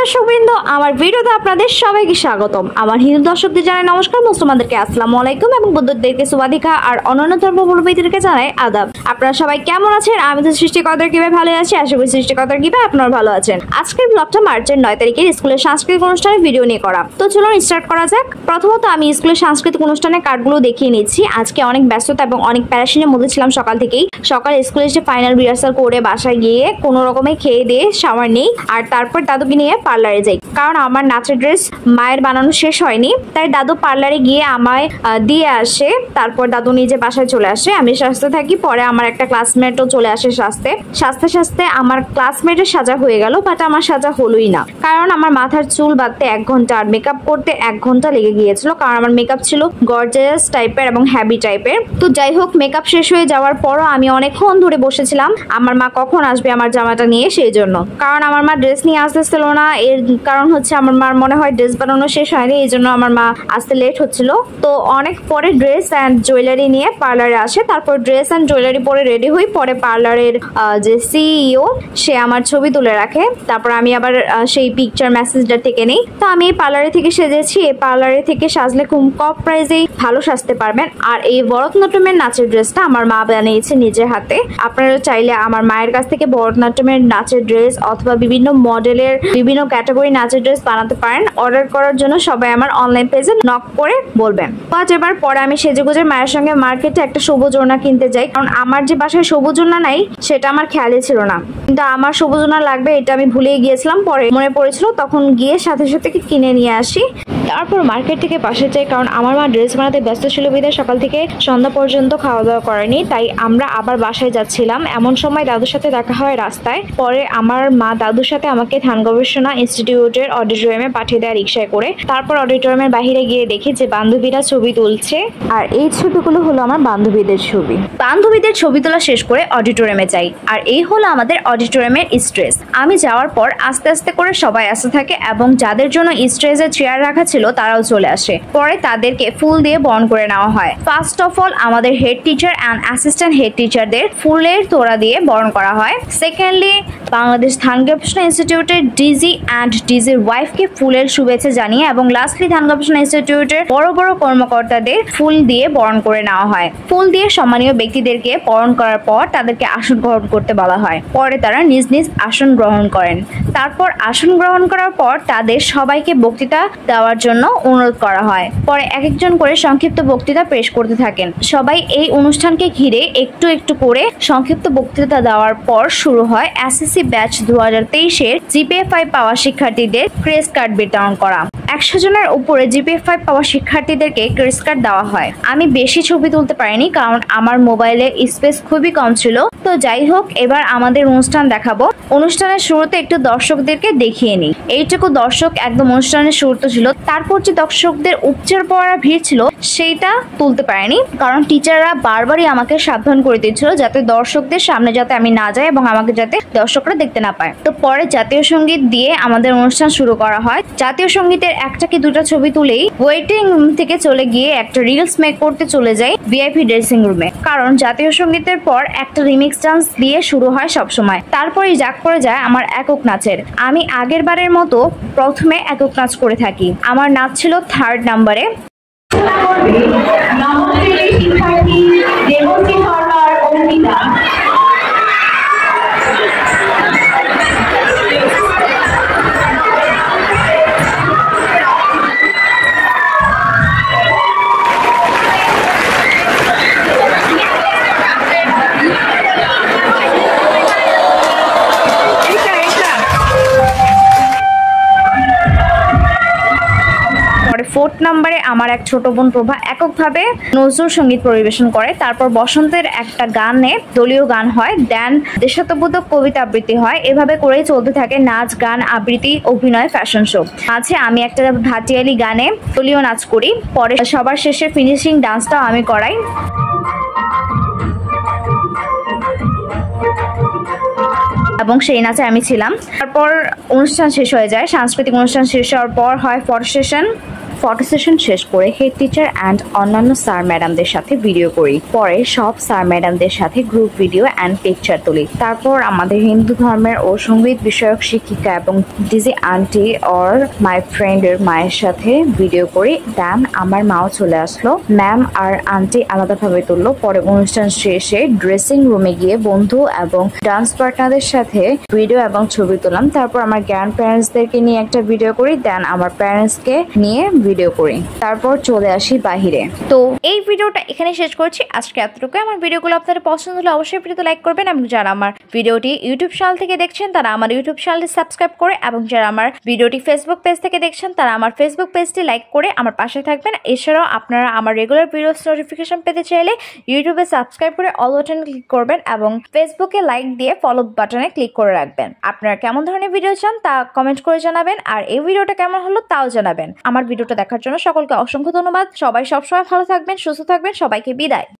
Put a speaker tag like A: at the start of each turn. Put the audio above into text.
A: দর্শকবৃন্দ, আমার ভিডিওতে আপনাদের সবাইকে স্বাগতম। আমার হিন্দু দর্শকদের জানাই নমস্কার, মুসলমানদেরকে আসসালামু আলাইকুম এবং বৌদ্ধদেরকে সুবাদিকা আর অন্যান্য ধর্মাবলম্বীদেরকে জানাই আদাব। আপনারা সবাই কেমন আছেন? আমি তো সৃষ্টিকর্তার কৃপায় ভালো আছি, আশা করি সৃষ্টিকর্তার কৃপায় আপনারা ভালো আছেন। আজকের ব্লগটা মার্চের 9 তারিখের স্কুলের সাংস্কৃতিক অনুষ্ঠানের ভিডিও নিয়ে করা। তো চলুন স্টার্ট করা যাক। প্রথমত আমি স্কুলের সাংস্কৃতিক অনুষ্ঠানের কার্ডগুলো দেখিয়ে নিচ্ছি। আজকে অনেক ব্যস্ততা এবং অনেক প্যারাশনের মধ্যে ছিলাম সকাল থেকেই। সকালে স্কুলে এসে ফাইনাল রিহার্সাল করে বাসায় গিয়ে কোনো রকমে খেয়ে দিয়ে শাওয়ার নেই, আর তারপর দাদুকে নিয়ে পার্লারে যাই, কারণ আমার নাচের ড্রেস মায়ের বানানো শেষ হয়নি। তাই দাদু পার্লারে গিয়ে আমায় দিয়ে আসে, তারপর দাদু নিজে বাসায় চলে আসে। আমি সাজতে থাকি, পরে আমার একটা ক্লাসমেটও চলে আসে সাজতে সাজতে আমার ক্লাসমেটের সাজা হয়ে গেল, বাট আমার সাজা হলোই না, কারণ আমার মাথার চুল বাঁধতে 1 ঘন্টা আর মেকআপ করতে 1 ঘন্টা লেগে গিয়েছিল, কারণ আমার মেকআপ ছিল গর্জিয়াস টাইপের এবং হ্যাভি টাইপের। তো যাই হোক, মেকআপ শেষ হয়ে যাওয়ার পরও আমি অনেকক্ষণ ধরে বসেছিলাম আমার মা কখন আসবে আমার জামাটা নিয়ে, সেই জন্য। কারণ আমার মা ড্রেস নিয়ে আসতেছিল না, এর কারণ হচ্ছে আমার মার মনে হয় ড্রেস বানানো শেষ হয়নি, এই জন্য আমার মা আসতে লেট হচ্ছিল। তো অনেক পরে ড্রেস অ্যান্ড জুয়েলারি নিয়ে পার্লারে আসে, তারপর ড্রেস অ্যান্ড জুয়েলারি পরে রেডি হই। পরে পার্লারের যে সিইও সে আমার ছবি তুলে রাখে, তারপর আমি আবার সেই পিকচার মেসেজটা থেকে নেই। তো আমি এই পার্লারে থেকে সেজেছি। এই পার্লারে থেকে সাজলে খুব কম প্রাইসেই ভালো সাজতে পারবেন। আর এই ভরতনাট্যমের নাচের ড্রেসটা আমার মা বানিয়েছে নিজের হাতে। আপনারা চাইলে আমার মায়ের কাছ থেকে ভরতনাট্যমের নাচের ড্রেস অথবা বিভিন্ন মডেলের বিভিন্ন ক্যাটাগরি নাচের ড্রেস বানাতে পারেন। অর্ডার করার জন্য সবাই আমার অনলাইন পেজে নক করে বলবেন। 5 এবার পরে আমি সেজেগুজে মায়ের সঙ্গে মার্কেটে একটা সবুজ ওড়না কিনতে যাই, কারণ আমার যে বাসায় সবুজ ওড়না নাই সেটা আমার খেয়ালই ছিল না, কিন্তু আমার সবুজ ওড়না লাগবে এটা আমি ভুলেই গিয়েছিলাম। পরে মনে পড়েছিল, তখন গিয়ে সাথে সাথে কিনে নিয়ে আসি। তারপর মার্কেট থেকে বাসায় যাই, কারণ আমার মা ড্রেস বানাতে ব্যস্ত ছিল বিধায় সকাল থেকে সন্ধ্যা পর্যন্ত খাওয়া দাওয়া করেনি। তাই আমরা আবার বাসায় যাচ্ছিলাম, এমন সময় দাদুর সাথে দেখা হয় রাস্তায়। পরে আমার মা দাদুর সাথে আমাকে ধান গবেষণা ইনস্টিটিউটের অডিটোরিয়ামে পাঠিয়ে দেয় রিক্সায় করে। তারপর অডিটোরিয়ামের বাহিরে গিয়ে দেখি যে বান্ধবীরা ছবি তুলছে, আর এই ছবিগুলো হলো আমার বান্ধবীদের ছবি। বান্ধবীদের ছবি তোলা শেষ করে অডিটোরিয়ামে যাই, আর এই হলো আমাদের অডিটোরিয়ামের স্ট্রেস। আমি যাওয়ার পর আস্তে আস্তে করে সবাই আসতে থাকে এবং যাদের জন্য স্ট্রেসের চেয়ার রাখা ছিল তারাও চলে আসে। পরে তাদেরকে ফুল দিয়ে বরণ করে নেওয়া হয়। ফার্স্ট অফ অল আমাদের head teacher and assistant head টিচারদের ফুলের তোড়া দিয়ে বরণ করা হয়। সেকেন্ডলি বাংলাদেশ ধান গবেষণা ইনস্টিটিউটের ডিজি অ্যান্ড ডিজির ওয়াইফকে ফুলের শুভেচ্ছা জানিয়ে এবং লাস্টলি ধান গবেষণা ইনস্টিটিউটের বড় বড় কর্মকর্তাদের ফুল দিয়ে বরণ করে নেওয়া হয়। ফুল দিয়ে সম্মানীয় ব্যক্তিদেরকে বরণ করার পর তাদেরকে আসন গ্রহণ করতে বলা হয়। পরে তারা নিজ নিজ আসন গ্রহণ করেন। তারপর আসন গ্রহণ করার পর তাদের সবাইকে বক্তৃতা দেওয়ার জন্য অনুরোধ করা হয়। পরে এক একজন করে সংক্ষিপ্ত বক্তৃতা পেশ করতে থাকেন। সবাই এই অনুষ্ঠানকে ঘিরে একটু একটু করে সংক্ষিপ্ত বক্তৃতা দেওয়ার পর শুরু হয় এসএসসি ব্যাচ 2023-এর জিপিএ-5 পাওয়া শিক্ষার্থীদের ক্রেস্ট কার্ড বিতরণ করা। 100 জনের উপরে জিপিএ-5 পাওয়া শিক্ষার্থীদেরকে ক্রেস্ট কার্ড দেওয়া হয়। আমি বেশি ছবি তুলতে পারিনি, কারণ আমার মোবাইলে স্পেস খুবই কম ছিল। তো যাই হোক, এবার আমাদের অনুষ্ঠান দেখাবো। অনুষ্ঠানের শুরুতে একটু দর্শকদেরকে দেখিয়ে নিই। এইটুকু দর্শক একদম অনুষ্ঠানের শুরুতে ছিল। তারপর যে দর্শকদের উপচে পড়া ভিড় ছিল সেইটা তুলতে পারিনি, কারণ টিচাররা বারবারই আমাকে সাবধান করে দিচ্ছিল যাতে দর্শকদের সামনে যাতে আমি না যাই এবং আমাকে যাতে দর্শকরা দেখতে না পায়। তো পরে জাতীয় সঙ্গীত দিয়ে আমাদের অনুষ্ঠান শুরু করা হয়। জাতীয় সঙ্গীতের একটা কি দুটা ছবি তুলেই ওয়েটিং রুম থেকে চলে গিয়ে একটা রিলস মেক করতে চলে যাই ভিআইপি ড্রেসিং রুমে, কারণ জাতীয় সঙ্গীতের পর একটা রিমিক্স ডান্স দিয়ে শুরু হয় সবসময়। তারপরেই জাগ পড়ে যায় আমার একক নাচের। আমি আগের বারের মতো প্রথমে একক নাচ করে থাকি। আমার নাচ ছিল 3rd নাম্বারে। ফোর্থ নাম্বারে আমার এক ছোট বোন প্রভা এককভাবে নজরুল সঙ্গীত পরিবেশন করে। তারপর বসন্তের একটা গানে দলীয় গান হয়, দেন দেশাত্মবোধক কবিতা আবৃত্তি হয়। এভাবে করেই চলতে থাকে নাচ, গান, আবৃত্তি, অভিনয়, ফ্যাশন শো। মাঝে আমি একটা ভাটিয়ালি গানে দলীয় নাচ করি। পরে সবার শেষে ফিনিশিং ডান্সটাও আমি করাই। এবং সেই নাচে আমি ছিলাম। তারপর অনুষ্ঠান শেষ হয়ে যায়। সাংস্কৃতিক অনুষ্ঠান শেষ হওয়ার পর হয় ফটো সেশন। ফটো সেশন শেষ করে হেড টিচার অ্যান্ড অন্যান্য স্যার ম্যাডামদের সাথে ভিডিও করি। পরে সব স্যার ম্যাডামদের সাথে গ্রুপ ভিডিও অ্যান্ড পিকচার তুলি। তারপর আমাদের হিন্দু ধর্মের ও সঙ্গীত বিষয়ক শিক্ষিকা এবং ডিজি আন্টি অর মাই ফ্রেন্ডের মায়ের সাথে ভিডিও করি। দেন আমার মাও চলে আসলো, ম্যাম আর আন্টি আলাদাভাবে তুললো। পরে অনুষ্ঠান শেষে ড্রেসিং রুমে গিয়ে বন্ধু এবং ডান্স পার্টনারদের সাথে ভিডিও এবং ছবি তুললাম। তারপর আমার গ্র্যান্ড প্যারেন্টসদেরকে নিয়ে একটা ভিডিও করি, দেন আমার প্যারেন্টসকে নিয়ে ভিডিও করি। তারপর চলে আসি বাহিরে। তো এই ভিডিওটা এখানে শেষ করছি। আজকে এতটুকু। আমার ভিডিওগুলো আপনাদের পছন্দ হলে অবশ্যই ভিডিওতে লাইক করবেন এবং যারা আমার ভিডিওটি ইউটিউব চ্যানেল থেকে দেখছেন তারা আমার ইউটিউব চ্যানেলটি সাবস্ক্রাইব করে এবং যারা আমার ভিডিওটি ফেসবুক পেজ থেকে দেখছেন তারা আমার ফেসবুক পেজটি লাইক করে আমার পাশে থাকবেন। এছাড়াও আপনারা আমার রেগুলার ভিডিওস নোটিফিকেশন পেতে চাইলে ইউটিউবে সাবস্ক্রাইব করে অল বাটনে ক্লিক করবেন এবং ফেসবুকে লাইক দিয়ে ফলো বাটনে ক্লিক করে রাখবেন। আপনারা কেমন ধরনের ভিডিও চান তা কমেন্ট করে জানাবেন আর এই ভিডিওটা কেমন হলো তাও জানাবেন। আমার ভিডিওটা দেখার জন্য সকলকে অসংখ্য ধন্যবাদ। সবাই সবসময় ভালো থাকবেন, সুস্থ থাকবেন। সবাইকে বিদায়।